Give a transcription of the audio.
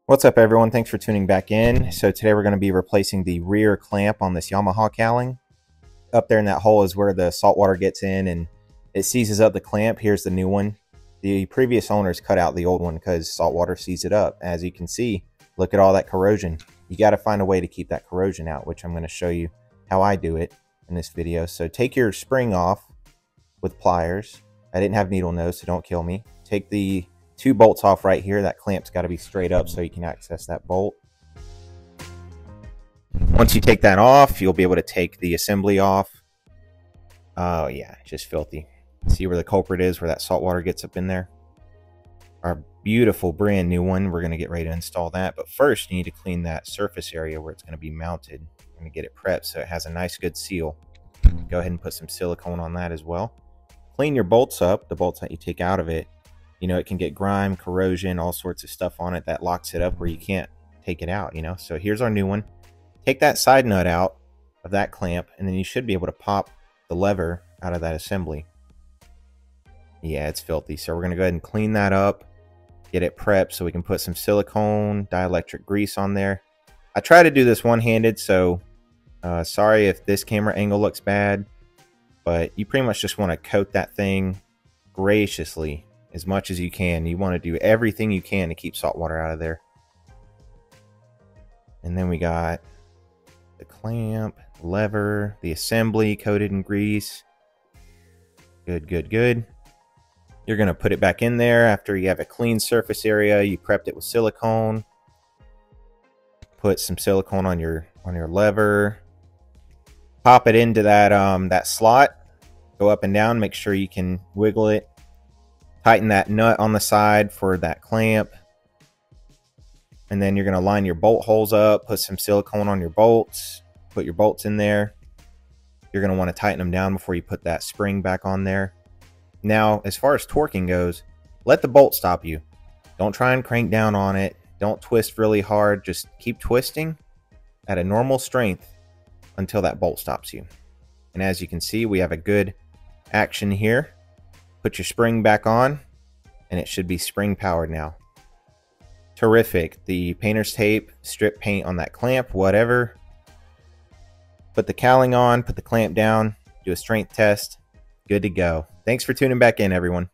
What's up, everyone? Thanks for tuning back in. So today we're going to be replacing the rear clamp on this Yamaha Cowling. Up there in that hole is where the salt water gets in and it seizes up the clamp. Here's the new one. The previous owners cut out the old one because salt water seized it up. As you can see, look at all that corrosion. You got to find a way to keep that corrosion out, which I'm going to show you how I do it in this video. So take your spring off with pliers. I didn't have needle nose, so don't kill me. Take the two bolts off right here. That clamp's got to be straight up so you can access that bolt. Once you take that off, you'll be able to take the assembly off. Oh yeah, just filthy. See where the culprit is, where that salt water gets up in there? Our beautiful brand new one. We're going to get ready to install that. But first, you need to clean that surface area where it's going to be mounted. I'm going to get it prepped so it has a nice good seal. Go ahead and put some silicone on that as well. Clean your bolts up, the bolts that you take out of it. You know, it can get grime, corrosion, all sorts of stuff on it that locks it up where you can't take it out, you know. So here's our new one. Take that side nut out of that clamp, and then you should be able to pop the lever out of that assembly. Yeah, it's filthy. So we're going to go ahead and clean that up, get it prepped so we can put some silicone, dielectric grease on there. I try to do this one-handed, so sorry if this camera angle looks bad, but you pretty much just want to coat that thing graciously as much as you can. You want to do everything you can to keep salt water out of there. And then we got the clamp, lever, the assembly coated in grease. Good, good, good. You're going to put it back in there after you have a clean surface area. You prepped it with silicone. Put some silicone on your lever. Pop it into that that slot. Go up and down. Make sure you can wiggle it. Tighten that nut on the side for that clamp. And then you're going to line your bolt holes up. Put some silicone on your bolts. Put your bolts in there. You're going to want to tighten them down before you put that spring back on there. Now, as far as torquing goes, let the bolt stop you. Don't try and crank down on it. Don't twist really hard. Just keep twisting at a normal strength until that bolt stops you. And as you can see, we have a good action here. Put your spring back on, and it should be spring powered now. Terrific. The painter's tape, strip paint on that clamp, whatever. Put the cowling on, put the clamp down, do a strength test. Good to go. Thanks for tuning back in, everyone.